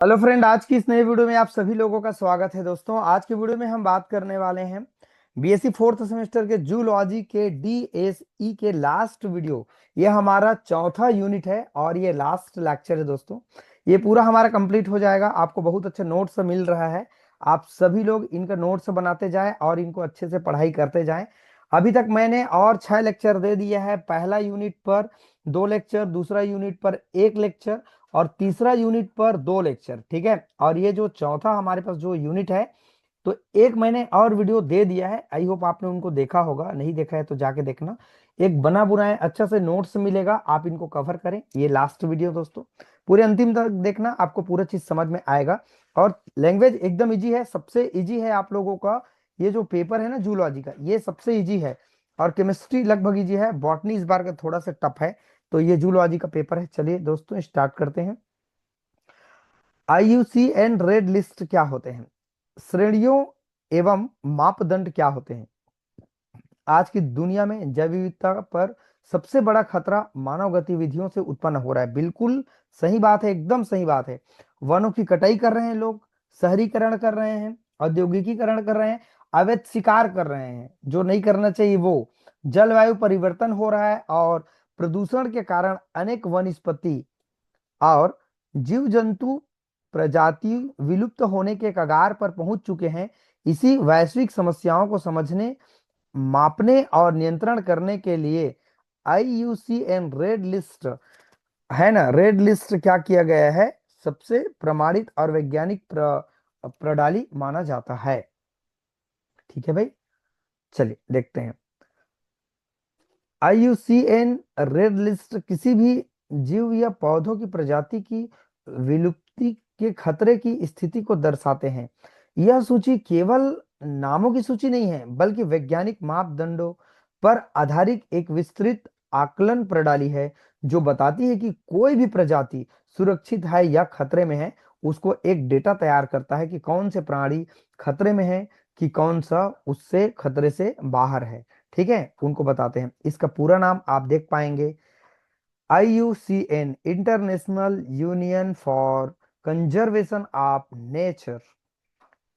Hello friend, आज की इस नई वीडियो में आप सभी लोगों का स्वागत है। दोस्तों, आज की वीडियो में हम बात करने वाले हैं बीएससी फोर्थ सेमेस्टर के जूलॉजी के डीएसई के लास्ट वीडियो। ये हमारा चौथा यूनिट है और ये लास्ट लेक्चर है। दोस्तों, ये पूरा हमारा कंप्लीट हो जाएगा। आपको बहुत अच्छा नोट्स मिल रहा है। आप सभी लोग इनका नोट्स बनाते जाएं और इनको अच्छे से पढ़ाई करते जाएं। अभी तक मैंने और 6 लेक्चर दे दिया है। पहला यूनिट पर 2 लेक्चर, दूसरा यूनिट पर 1 लेक्चर और तीसरा यूनिट पर 2 लेक्चर। ठीक है, और ये जो चौथा हमारे पास जो यूनिट है, तो एक मैंने और वीडियो दे दिया है। आई होप आपने उनको देखा होगा। नहीं देखा है तो जाके देखना। एक बना बुनाया अच्छा से नोट्स मिलेगा, आप इनको कवर करें। ये लास्ट वीडियो दोस्तों, पूरे अंतिम तक देखना, आपको पूरा चीज समझ में आएगा। और लैंग्वेज एकदम इजी है, सबसे इजी है आप लोगों का। ये जो पेपर है ना जूलॉजी का, ये सबसे इजी है। और केमिस्ट्री लगभग इजी है। बॉटनी इस बार का थोड़ा सा टफ है। तो ये जूलॉजी का पेपर है। चलिए दोस्तों, स्टार्ट करते हैं। आईयूसीएन रेड लिस्ट क्या होते हैं? श्रेणियों एवं मापदंड क्या होते हैं? आज की दुनिया में जैव विविधता पर सबसे बड़ा खतरा मानव गतिविधियों से उत्पन्न हो रहा है। बिल्कुल सही बात है, एकदम सही बात है। वनों की कटाई कर रहे हैं लोग, शहरीकरण कर रहे हैं, औद्योगिकीकरण कर रहे हैं, अवैध शिकार कर रहे हैं, जो नहीं करना चाहिए वो। जलवायु परिवर्तन हो रहा है और प्रदूषण के कारण अनेक वनस्पति और जीव जंतु प्रजाति विलुप्त होने के कगार पर पहुंच चुके हैं। इसी वैश्विक समस्याओं को समझने, मापने और नियंत्रण करने के लिए आईयूसीएन रेड लिस्ट है ना, रेड लिस्ट क्या किया गया है? सबसे प्रमाणित और वैज्ञानिक प्रणाली माना जाता है। ठीक है भाई, चलिए देखते हैं। आईयूसीएन रेड लिस्ट किसी भी जीव या पौधों की प्रजाति की विलुप्ति के खतरे की स्थिति को दर्शाते हैं। यह सूची केवल नामों की सूची नहीं है, बल्कि वैज्ञानिक मापदंडों पर आधारित एक विस्तृत आकलन प्रणाली है, जो बताती है कि कोई भी प्रजाति सुरक्षित है या खतरे में है। उसको एक डेटा तैयार करता है कि कौन से प्राणी खतरे में है, कि कौन सा उससे खतरे से बाहर है। ठीक है, उनको बताते हैं। इसका पूरा नाम आप देख पाएंगे, IUCN, international union for conservation of nature,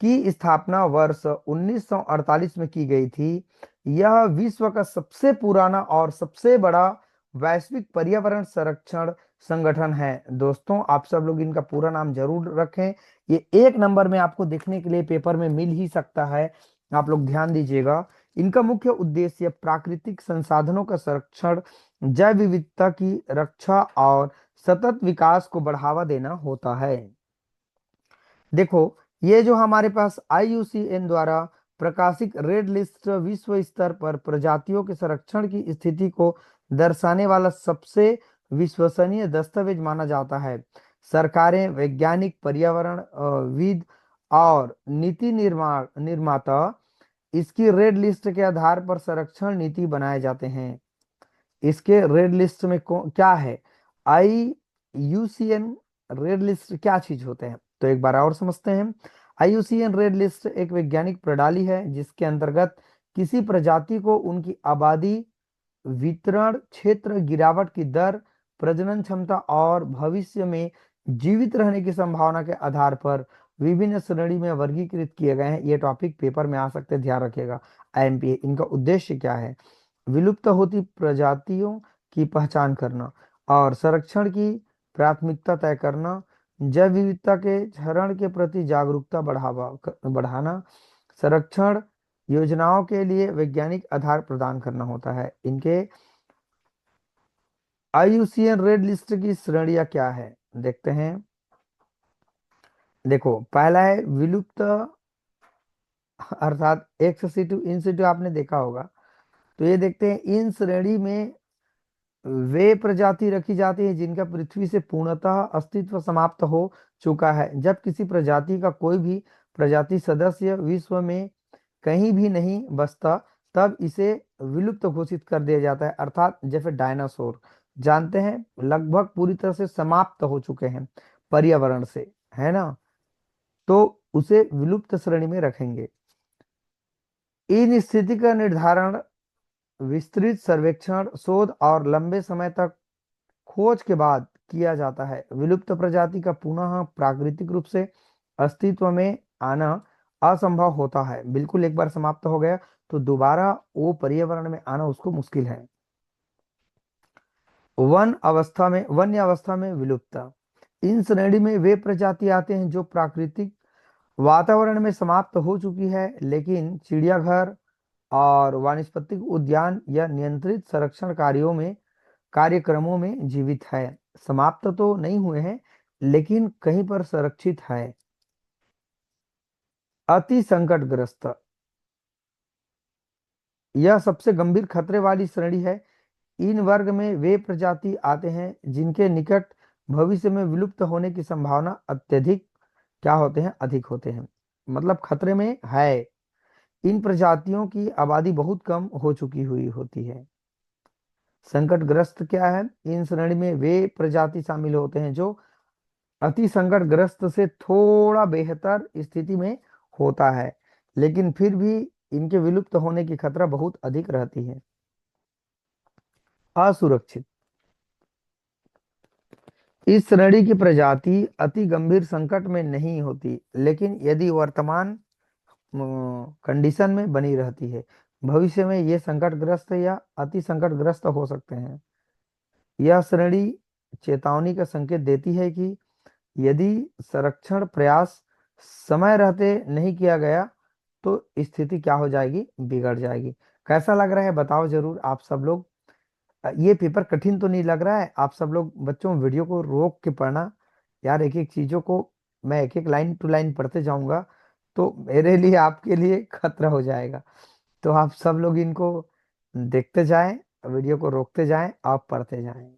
की स्थापना वर्ष 1948 में की गई थी। यह विश्व का सबसे पुराना और सबसे बड़ा वैश्विक पर्यावरण संरक्षण संगठन है। दोस्तों, आप सब लोग इनका पूरा नाम जरूर रखें। ये 1 नंबर में आपको देखने के लिए पेपर में मिल ही सकता है। आप लोग ध्यान दीजिएगा। इनका मुख्य उद्देश्य प्राकृतिक संसाधनों का संरक्षण, जैव विविधता की रक्षा और सतत विकास को बढ़ावा देना होता है। देखो, ये जो हमारे पास आईयूसीएन द्वारा प्रकाशित रेड लिस्ट विश्व स्तर पर प्रजातियों के संरक्षण की स्थिति को दर्शाने वाला सबसे विश्वसनीय दस्तावेज माना जाता है। सरकारें, वैज्ञानिक, पर्यावरणविद और नीति निर्माता इसकी रेड लिस्ट के आधार पर संरक्षण नीति बनाए जाते हैं। इसके रेड लिस्ट में क्या है? आईयूसीएन रेड लिस्ट क्या चीज होते हैं, तो एक बार और समझते हैं। आईयूसीएन रेड लिस्ट एक वैज्ञानिक प्रणाली है जिसके अंतर्गत किसी प्रजाति को उनकी आबादी, वितरण क्षेत्र, गिरावट की दर, प्रजनन क्षमता और भविष्य में जीवित रहने की संभावना के आधार पर विभिन्न श्रेणी में वर्गीकृत किए गए हैं। ये टॉपिक पेपर में आ सकते हैं, ध्यान रखिएगा। आईएमपी, इनका उद्देश्य क्या है? विलुप्त होती प्रजातियों की पहचान करना और संरक्षण की प्राथमिकता तय करना, जैव विविधता के क्षरण के प्रति जागरूकता बढ़ाना, संरक्षण योजनाओं के लिए वैज्ञानिक आधार प्रदान करना होता है। इनके आईयूसीएन रेड लिस्ट की श्रेणियां क्या है, देखते हैं। देखो, पहला है विलुप्त, अर्थात एक्स सिटू इन सिटू, आपने देखा होगा। तो ये देखते हैं, इन श्रेणी में वे प्रजाति रखी जाती है जिनका पृथ्वी से पूर्णतः अस्तित्व समाप्त हो चुका है। जब किसी प्रजाति का कोई भी प्रजाति सदस्य विश्व में कहीं भी नहीं बसता, तब इसे विलुप्त घोषित कर दिया जाता है। अर्थात जैसे डायनासोर, जानते हैं, लगभग पूरी तरह से समाप्त हो चुके हैं पर्यावरण से, है ना, तो उसे विलुप्त श्रेणी में रखेंगे। इन स्थिति का निर्धारण विस्तृत सर्वेक्षण, शोध और लंबे समय तक खोज के बाद किया जाता है। विलुप्त प्रजाति का पुनः प्राकृतिक रूप से अस्तित्व में आना असंभव होता है। बिल्कुल एक बार समाप्त हो गया तो दोबारा वो पर्यावरण में आना उसको मुश्किल है। वन्य अवस्था में विलुप्त, इन श्रेणी में वे प्रजाति आते हैं जो प्राकृतिक वातावरण में समाप्त हो चुकी है लेकिन चिड़ियाघर और वानस्पतिक उद्यान या नियंत्रित संरक्षण कार्यक्रमों में जीवित है। समाप्त तो नहीं हुए हैं लेकिन कहीं पर संरक्षित है। अति संकटग्रस्त, यह सबसे गंभीर खतरे वाली श्रेणी है। इन वर्ग में वे प्रजाति आते हैं जिनके निकट भविष्य में विलुप्त होने की संभावना अत्यधिक क्या होते हैं, अधिक होते हैं, मतलब खतरे में है। इन प्रजातियों की आबादी बहुत कम हो चुकी हुई होती है। संकटग्रस्त क्या है, इन श्रेणी में वे प्रजाति शामिल होते हैं जो अति संकटग्रस्त से थोड़ा बेहतर स्थिति में होता है लेकिन फिर भी इनके विलुप्त होने की खतरा बहुत अधिक रहती है। असुरक्षित, इस श्रेणी की प्रजाति अति गंभीर संकट में नहीं होती लेकिन यदि वर्तमान कंडीशन में बनी रहती है भविष्य में ये संकटग्रस्त या अति संकटग्रस्त हो सकते हैं। यह श्रेणी चेतावनी का संकेत देती है कि यदि संरक्षण प्रयास समय रहते नहीं किया गया तो स्थिति क्या हो जाएगी, बिगड़ जाएगी। कैसा लग रहा है बताओ जरूर आप सब लोग। ये पेपर कठिन तो नहीं लग रहा है? आप सब लोग बच्चों वीडियो को रोक के पढ़ना यार, एक एक चीजों को मैं एक एक लाइन टू लाइन पढ़ते जाऊंगा तो मेरे लिए आपके लिए खतरा हो जाएगा। तो आप सब लोग इनको देखते जाएं, वीडियो को रोकते जाएं, आप पढ़ते जाएं,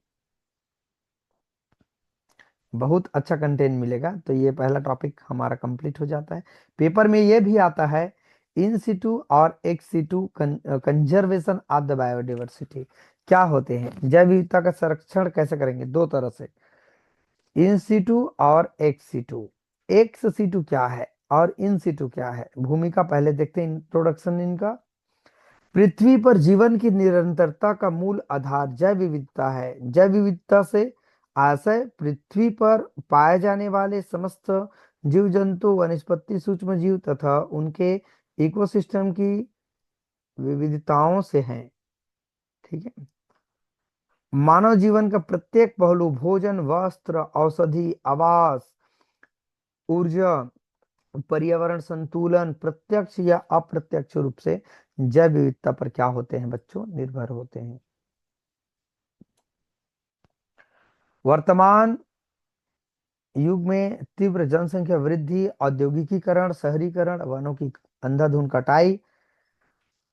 बहुत अच्छा कंटेंट मिलेगा। तो ये पहला टॉपिक हमारा कंप्लीट हो जाता है। पेपर में ये भी आता है इन सिटू और ex situ conservation of the biodiversity क्या होते हैं, जैव विविधता का संरक्षण कैसे करेंगे, दो तरह से, इन सिटू और एक्स सिटू। एक्स सिटू क्या है और इन सिटू क्या है, भूमिका पहले देखते हैं, इंट्रोडक्शन इनका। पृथ्वी पर जीवन की निरंतरता का मूल आधार जैव विविधता है। जैव विविधता से आशय पृथ्वी पर पाए जाने वाले समस्त जीव जंतु, वनस्पति, सूक्ष्म जीव तथा उनके इकोसिस्टम की विविधताओं से है। ठीक है, मानव जीवन का प्रत्येक पहलू, भोजन, वस्त्र, औषधि, आवास, ऊर्जा, पर्यावरण संतुलन, प्रत्यक्ष या अप्रत्यक्ष रूप से जैव विविधता पर क्या होते हैं बच्चों, निर्भर होते हैं। वर्तमान युग में तीव्र जनसंख्या वृद्धि, औद्योगिकीकरण, शहरीकरण, वनों की अंधाधुंध कटाई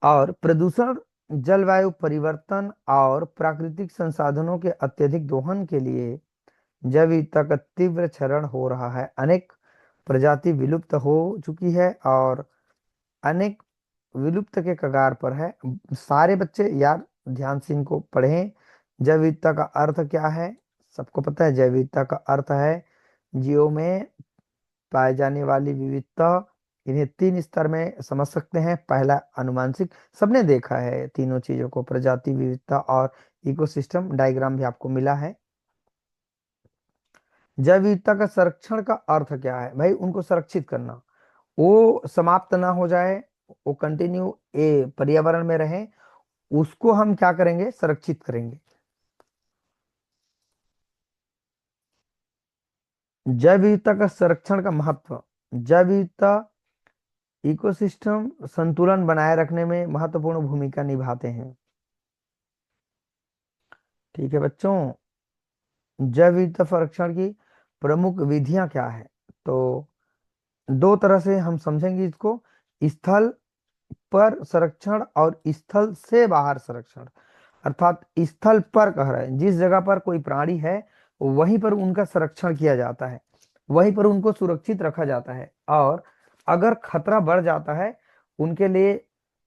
और प्रदूषण, जलवायु परिवर्तन और प्राकृतिक संसाधनों के अत्यधिक दोहन के लिए जैव विविधता का तीव्र क्षरण हो रहा है। अनेक प्रजाति विलुप्त हो चुकी है और अनेक विलुप्त के कगार पर है। सारे बच्चे यार ध्यान से इनको पढ़ें। जैव विविधता का अर्थ क्या है, सबको पता है। जैव विविधता का अर्थ है जीवों में पाए जाने वाली विविधता। इन्हें तीन स्तर में समझ सकते हैं। पहला अनुवांशिक, सबने देखा है तीनों चीजों को, प्रजाति, विविधता और इकोसिस्टम, डायग्राम भी आपको मिला है। जैव विविधता का संरक्षण का अर्थ क्या है भाई, उनको संरक्षित करना, वो समाप्त ना हो जाए, वो कंटिन्यू ए पर्यावरण में रहे, उसको हम क्या करेंगे, संरक्षित करेंगे। जैव विविधता का संरक्षण का महत्व, जैव विविधता इकोसिस्टम संतुलन बनाए रखने में महत्वपूर्ण भूमिका निभाते हैं। ठीक है बच्चों, जैव विविधता संरक्षण की प्रमुख विधियां क्या है, तो दो तरह से हम समझेंगे इसको, स्थल पर संरक्षण और स्थल से बाहर संरक्षण। अर्थात स्थल पर कह रहे हैं जिस जगह पर कोई प्राणी है वहीं पर उनका संरक्षण किया जाता है, वहीं पर उनको सुरक्षित रखा जाता है। और अगर खतरा बढ़ जाता है उनके लिए,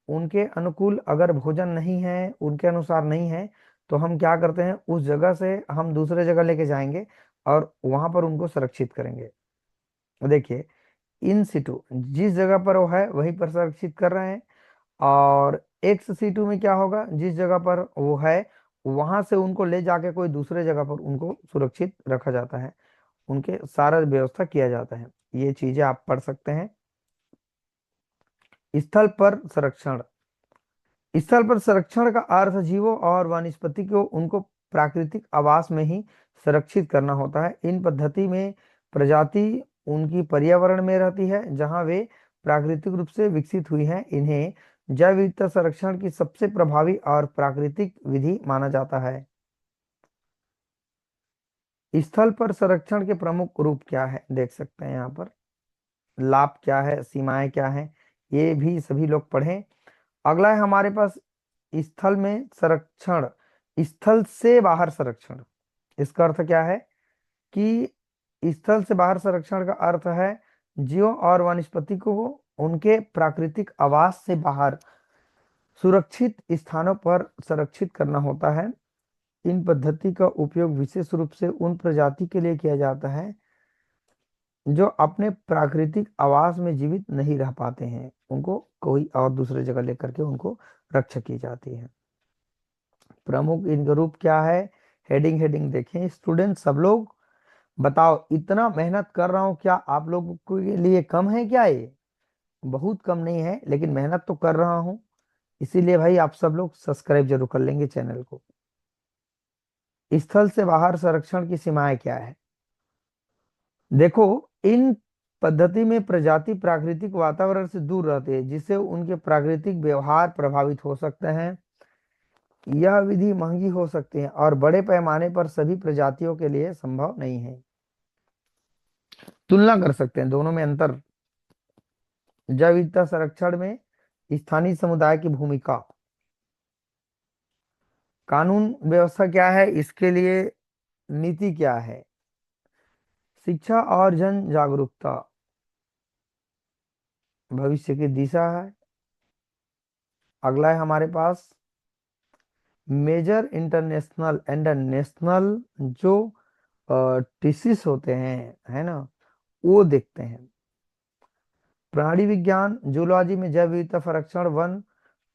उनके अनुकूल अगर भोजन नहीं है, उनके अनुसार नहीं है, तो हम क्या करते हैं, उस जगह से हम दूसरे जगह लेके जाएंगे और वहां पर उनको सुरक्षित करेंगे। देखिए, इन सिटू जिस जगह पर वो है वहीं पर सुरक्षित कर रहे हैं, और एक्स सिटू में क्या होगा, जिस जगह पर वो है वहां से उनको ले जाके कोई दूसरे जगह पर उनको सुरक्षित रखा जाता है, उनके सारा व्यवस्था किया जाता है। ये चीजें आप पढ़ सकते हैं। स्थल पर संरक्षण। स्थल पर संरक्षण का अर्थ जीवों और वनस्पति को उनको प्राकृतिक आवास में ही संरक्षित करना होता है। इन पद्धति में प्रजाति उनकी पर्यावरण में रहती है जहां वे प्राकृतिक रूप से विकसित हुई हैं। इन्हें जैव विविधता संरक्षण की सबसे प्रभावी और प्राकृतिक विधि माना जाता है। स्थल पर संरक्षण के प्रमुख रूप क्या है, देख सकते हैं यहाँ पर। लाभ क्या है, सीमाएं क्या है, ये भी सभी लोग पढ़ें। अगला है हमारे पास स्थल में संरक्षण, स्थल से बाहर संरक्षण। इसका अर्थ क्या है कि स्थल से बाहर संरक्षण का अर्थ है जीवों और वनस्पति को उनके प्राकृतिक आवास से बाहर सुरक्षित स्थानों पर संरक्षित करना होता है। इन पद्धति का उपयोग विशेष रूप से उन प्रजाति के लिए किया जाता है जो अपने प्राकृतिक आवास में जीवित नहीं रह पाते हैं, उनको कोई और दूसरे जगह लेकर के उनको रक्षा की जाती है। प्रमुख इनका रूप क्या है, हेडिंग हेडिंग देखें। स्टूडेंट सब लोग बताओ, इतना मेहनत कर रहा हूं, क्या आप लोगों के लिए कम है क्या? ये बहुत कम नहीं है, लेकिन मेहनत तो कर रहा हूं, इसीलिए भाई आप सब लोग सब्सक्राइब जरूर कर लेंगे चैनल को। स्थल से बाहर संरक्षण की सीमाएं क्या है? देखो, इन पद्धति में प्रजाति प्राकृतिक वातावरण से दूर रहते हैं जिससे उनके प्राकृतिक व्यवहार प्रभावित हो सकते हैं। यह विधि महंगी हो सकती है और बड़े पैमाने पर सभी प्रजातियों के लिए संभव नहीं है। तुलना कर सकते हैं दोनों में अंतर। जैव विविधता संरक्षण में स्थानीय समुदाय की भूमिका। कानून व्यवस्था क्या है, इसके लिए नीति क्या है? शिक्षा और जन जागरूकता भविष्य की दिशा है। अगला है हमारे पास मेजर इंटरनेशनल एंड नेशनल जो टीसीस होते हैं, है ना, वो देखते हैं। प्राणी विज्ञान जूलॉजी में जैव विविधता संरक्षण, वन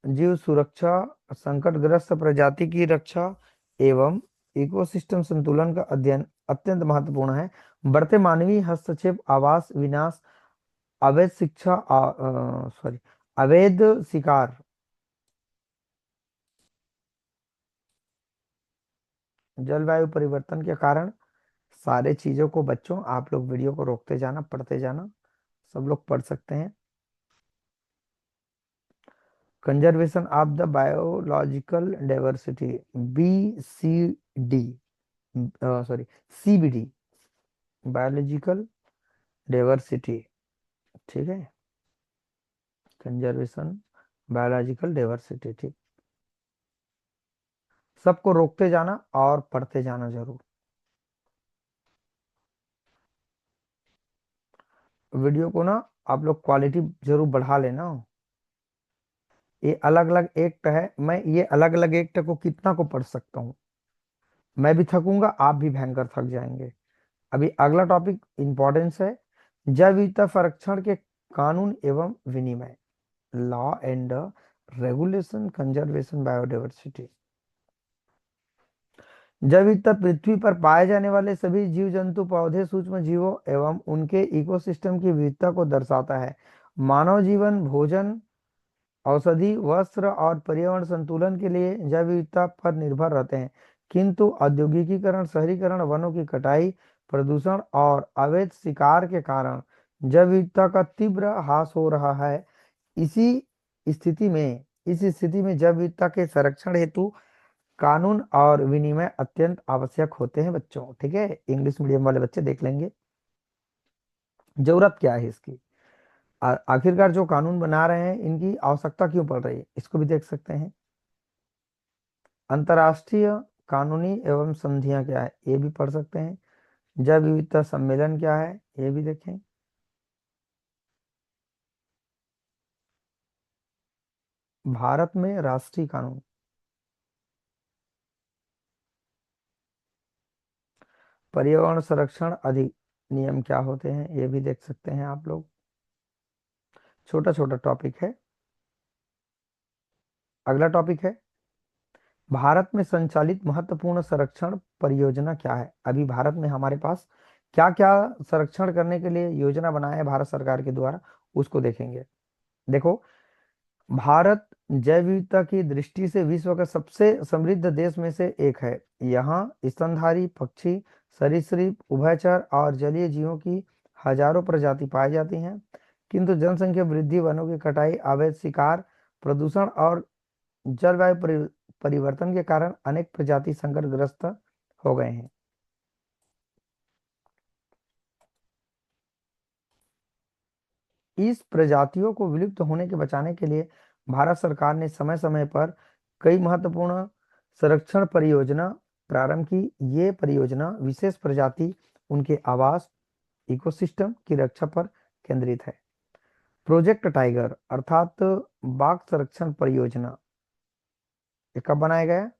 जीव सुरक्षा, संकटग्रस्त प्रजाति की रक्षा एवं इकोसिस्टम संतुलन का अध्ययन अत्यंत महत्वपूर्ण है। बढ़ते मानवीय हस्तक्षेप, आवास विनाश, अवैध शिक्षा अवैध शिकार, जलवायु परिवर्तन के कारण, सारे चीजों को बच्चों आप लोग वीडियो को रोकते जाना, पढ़ते जाना, सब लोग पढ़ सकते हैं। Conservation of the biological diversity, BCD, sorry CBD, biological diversity, ठीक है, कंजर्वेशन बायोलॉजिकल डाइवर्सिटी, ठीक। सबको रोकते जाना और पढ़ते जाना जरूर। वीडियो को ना आप लोग क्वालिटी जरूर बढ़ा लेना। ये अलग अलग एक्ट है, मैं ये अलग अलग एक्ट को कितना को पढ़ सकता हूँ? मैं भी थकूंगा, आप भी भयंकर थक जाएंगे। अभी अगला टॉपिक इंपॉर्टेंस है, जैव विविधता संरक्षण के कानून एवं विनिमय, law and regulation conservation biodiversity. जैव विविधता पृथ्वी पर पाए जाने वाले सभी जीव जंतु, पौधे, सूक्ष्म जीवों एवं उनके इकोसिस्टम की विविधता को दर्शाता है। मानव जीवन, भोजन, औषधि, वस्त्र और पर्यावरण संतुलन के लिए जैव विविधता पर निर्भर रहते हैं, किंतु औद्योगिकीकरण, शहरीकरण, वनों की कटाई, प्रदूषण और अवैध शिकार के कारण जैव विविधता का तीव्र ह्रास हो रहा है। इसी इस स्थिति में जैव विविधता के संरक्षण हेतु कानून और विनिमय अत्यंत आवश्यक होते हैं बच्चों, ठीक है। इंग्लिश मीडियम वाले बच्चे देख लेंगे जरूरत क्या है इसकी। आखिरकार जो कानून बना रहे हैं इनकी आवश्यकता क्यों पड़ रही है, इसको भी देख सकते हैं। अंतर्राष्ट्रीय कानूनी एवं संधियां क्या है, ये भी पढ़ सकते हैं। जैव विविधता सम्मेलन क्या है, ये भी देखें। भारत में राष्ट्रीय कानून, पर्यावरण संरक्षण अधिनियम क्या होते हैं, ये भी देख सकते हैं आप लोग। छोटा छोटा टॉपिक है। अगला टॉपिक है भारत में संचालित महत्वपूर्ण संरक्षण परियोजना क्या है? अभी भारत में हमारे पास क्या क्या संरक्षण करने के लिए योजना बनाया है भारत सरकार के द्वारा, उसको देखेंगे। देखो, भारत जैव विविधता की दृष्टि से विश्व का सबसे समृद्ध देश में से एक है। यहाँ स्तनधारी पक्षी, सरीसृप, उभयचर और जलीय जीवों की हजारों प्रजाति पाई जाती हैं, किंतु जनसंख्या वृद्धि, वनों की कटाई, अवैध शिकार, प्रदूषण और जलवायु परिवर्तन के कारण अनेक प्रजाति संकटग्रस्त हो गए हैं। इस प्रजातियों को विलुप्त होने के बचाने के लिए भारत सरकार ने समय समय पर कई महत्वपूर्ण संरक्षण परियोजना प्रारंभ की। ये परियोजना विशेष प्रजाति, उनके आवास, इकोसिस्टम की रक्षा पर केंद्रित है। प्रोजेक्ट टाइगर अर्थात बाघ संरक्षण परियोजना, ये कब बनाया गया?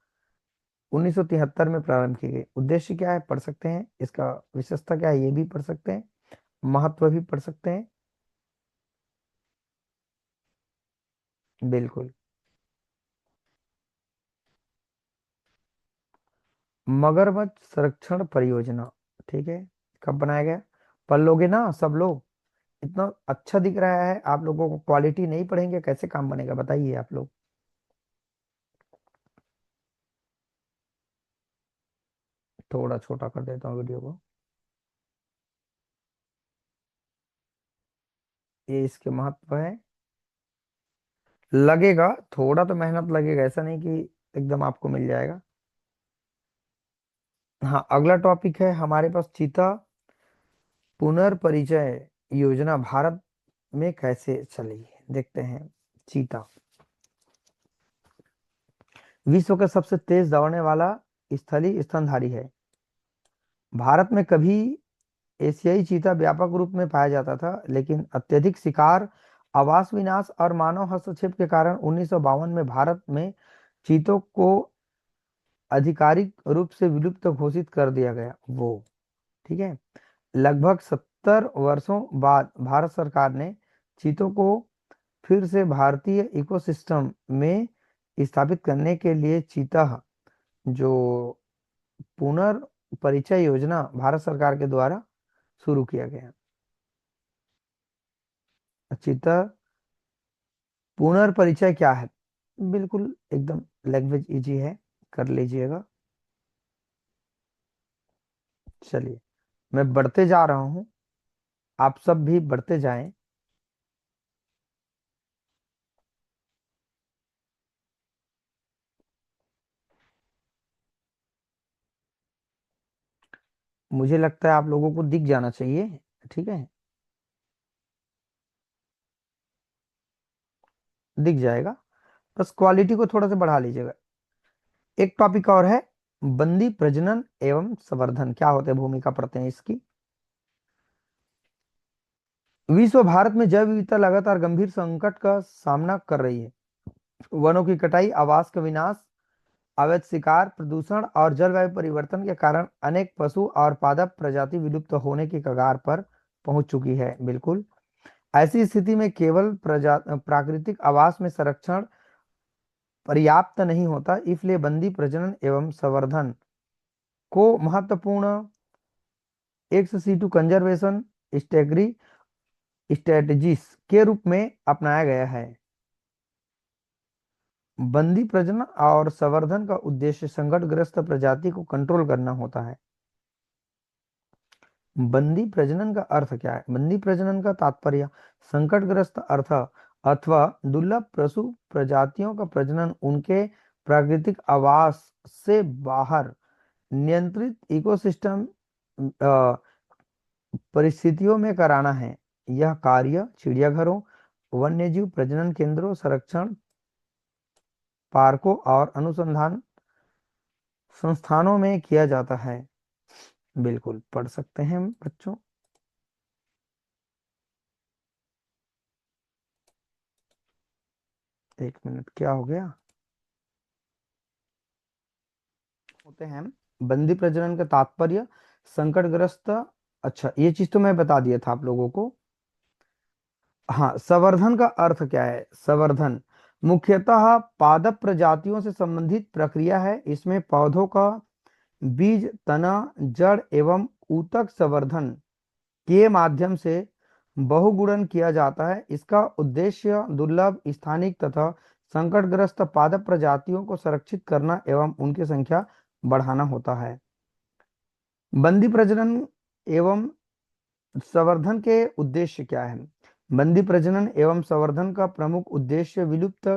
1973 में प्रारंभ की गई। उद्देश्य क्या है, पढ़ सकते हैं। इसका विशेषता क्या है, ये भी पढ़ सकते हैं। महत्व भी पढ़ सकते हैं। बिल्कुल। मगरमच्छ संरक्षण परियोजना, ठीक है, कब बनाया गया? पढ़ लोगे ना सब लोग? इतना अच्छा दिख रहा है आप लोगों को, क्वालिटी नहीं पढ़ेंगे कैसे काम बनेगा, बताइए आप लोग। थोड़ा छोटा कर देता हूँ वीडियो को। ये इसके महत्व है। लगेगा थोड़ा तो मेहनत लगेगा, ऐसा नहीं कि एकदम आपको मिल जाएगा। हाँ, अगला टॉपिक है हमारे पास, चीता पुनर्परिचय योजना भारत में कैसे चली, देखते हैं। चीता विश्व का सबसे तेज दौड़ने वाला स्थलीय स्तनधारी है। भारत में कभी एशियाई चीता व्यापक रूप में पाया जाता था, लेकिन अत्यधिक शिकार, आवास विनाश और मानव हस्तक्षेप के कारण 1952 में भारत में चीतों को आधिकारिक रूप से विलुप्त घोषित कर दिया गया। वो, ठीक है। लगभग 70 वर्षों बाद भारत सरकार ने चीतों को फिर से भारतीय इकोसिस्टम में स्थापित करने के लिए चीता जो पुनर्परिचय योजना भारत सरकार के द्वारा शुरू किया गया। चीता पुनर्परिचय क्या है? बिल्कुल एकदम लैंग्वेज इजी है, कर लीजिएगा। चलिए, मैं बढ़ते जा रहा हूं, आप सब भी बढ़ते जाएं। मुझे लगता है आप लोगों को दिख जाना चाहिए, ठीक है, दिख जाएगा। बस क्वालिटी को थोड़ा सा बढ़ा लीजिएगा। एक टॉपिक और है, बंदी प्रजनन एवं संवर्धन, क्या होते हैं, भूमिका पढ़ते हैं इसकी। विश्व भारत में जैव विविधता लगातार गंभीर संकट का सामना कर रही है। वनों की कटाई, आवास का विनाश, अवैध शिकार, प्रदूषण और जलवायु परिवर्तन के कारण अनेक पशु और पादप प्रजाति विलुप्त होने की कगार पर पहुंच चुकी है। बिल्कुल, ऐसी स्थिति में केवल प्राकृतिक आवास में संरक्षण पर्याप्त नहीं होता, इसलिए बंदी प्रजनन एवं संवर्धन को महत्वपूर्ण एक्स सीटू कंजर्वेशन स्ट्रेटजीज के रूप में अपनाया गया है। बंदी प्रजनन और संवर्धन का उद्देश्य संकटग्रस्त प्रजाति को कंट्रोल करना होता है। बंदी प्रजनन का अर्थ क्या है? बंदी प्रजनन का तात्पर्य संकटग्रस्त अर्थ अथवा दुर्लभ पशु प्रजातियों का प्रजनन उनके प्राकृतिक आवास से बाहर नियंत्रित इकोसिस्टम परिस्थितियों में कराना है। यह कार्य चिड़ियाघरों, वन्यजीव प्रजनन केंद्रों, संरक्षण पार्कों और अनुसंधान संस्थानों में किया जाता है। बिल्कुल पढ़ सकते हैं बच्चों। एक मिनट, क्या हो गया? होते हैं बंदी प्रजनन का तात्पर्य संकटग्रस्त। अच्छा, ये चीज तो मैं बता दिया था आप लोगों को। हाँ, संवर्धन का अर्थ क्या है? संवर्धन मुख्यतः पादप प्रजातियों से संबंधित प्रक्रिया है। इसमें पौधों का बीज, तना, जड़ एवं ऊतक संवर्धन के माध्यम से बहुगुणन किया जाता है। इसका उद्देश्य दुर्लभ, स्थानिक तथा संकटग्रस्त पादप प्रजातियों को संरक्षित करना एवं उनकी संख्या बढ़ाना होता है। बंदी प्रजनन एवं संवर्धन के उद्देश्य क्या है? बंदी प्रजनन एवं संवर्धन का प्रमुख उद्देश्य विलुप्त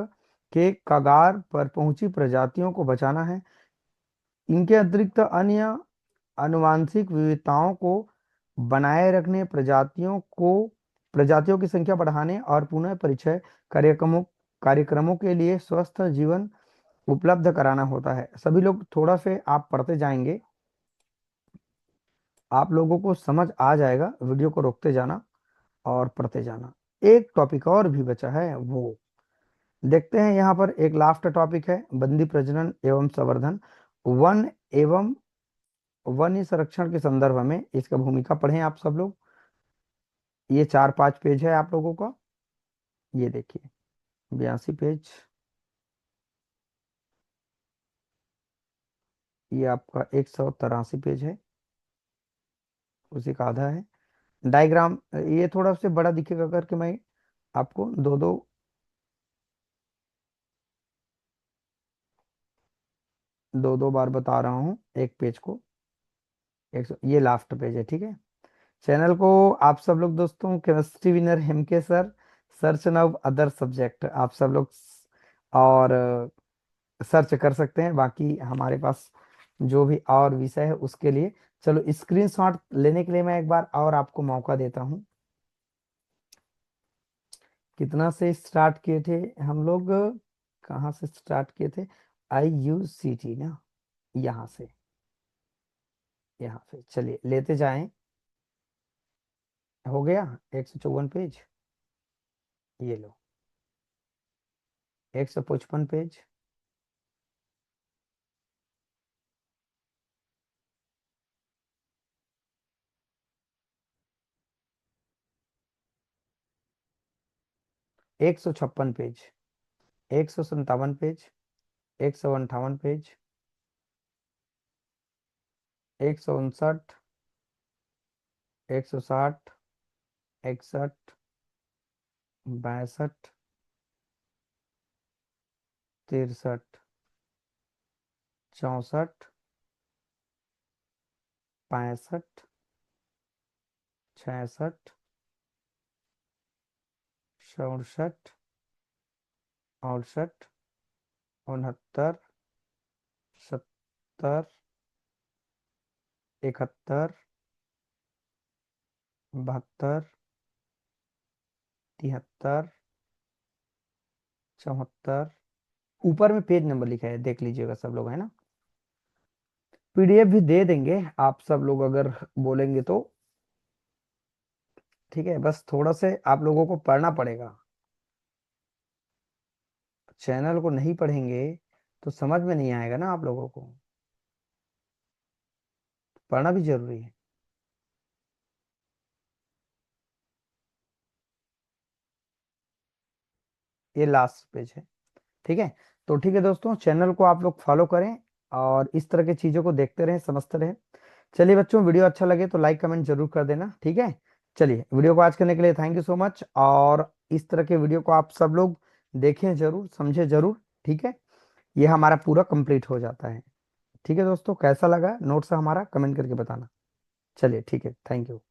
के कगार पर पहुंची प्रजातियों को बचाना है। इनके अतिरिक्त अन्य आनुवांशिक विविधताओं को बनाए रखने, प्रजातियों की संख्या बढ़ाने और पुनः परिचय कार्यक्रमों के लिए स्वस्थ जीवन उपलब्ध कराना होता है। सभी लोग थोड़ा से आप पढ़ते जाएंगे, आप लोगों को समझ आ जाएगा। वीडियो को रोकते जाना और पढ़ते जाना। एक टॉपिक और भी बचा है, वो देखते हैं। यहाँ पर एक लास्ट टॉपिक है, बंदी प्रजनन एवं संवर्धन। वन एवं वन्य संरक्षण के संदर्भ में इसका भूमिका पढ़ें आप सब लोग। ये 4-5 पेज है आप लोगों का, ये देखिए 82 पेज, ये आपका 183 पेज है, उसी का आधा है। डायग्राम ये थोड़ा सा बड़ा दिखेगा करके मैं आपको दो दो दो दो बार बता रहा हूँ एक पेज को। ये लास्ट पेज है, ठीक है। चैनल को आप सब लोग दोस्तों, chemistry winner Hemke sir, search now other subject, आप सब लोग और सर्च कर सकते हैं। बाकी हमारे पास जो भी और विषय है उसके लिए, चलो स्क्रीनशॉट लेने के लिए मैं एक बार और आपको मौका देता हूँ। कितना से स्टार्ट किए थे हम लोग, कहाँ से स्टार्ट किए थे? IUCT ना, यहाँ से, यहाँ से चलिए लेते जाएं। हो गया 154 पेज, ये लो 155 पेज, 156 पेज, 157 पेज, 158 पेज, 159, 160, 61, 62, 63, 64, 65, 66, 67, 68, 69, 70, 71, 72, 73, 74। ऊपर में पेज नंबर लिखा है, देख लीजिएगा सब लोग, है ना। PDF भी दे देंगे आप सब लोग अगर बोलेंगे तो, ठीक है। बस थोड़ा से आप लोगों को पढ़ना पड़ेगा। चैनल को नहीं पढ़ेंगे तो समझ में नहीं आएगा ना आप लोगों को, पढ़ना भी जरूरी है। ये लास्ट पेज है, ठीक है। तो ठीक है दोस्तों, चैनल को आप लोग फॉलो करें और इस तरह की चीजों को देखते रहें, समझते रहें। चलिए बच्चों, वीडियो अच्छा लगे तो लाइक कमेंट जरूर कर देना, ठीक है। चलिए, वीडियो को आज करने के लिए थैंक यू सो मच, और इस तरह के वीडियो को आप सब लोग देखें जरूर, समझे जरूर, ठीक है। ये हमारा पूरा कंप्लीट हो जाता है, ठीक है दोस्तों। कैसा लगा नोट्स हमारा, कमेंट करके बताना। चलिए ठीक है, थैंक यू।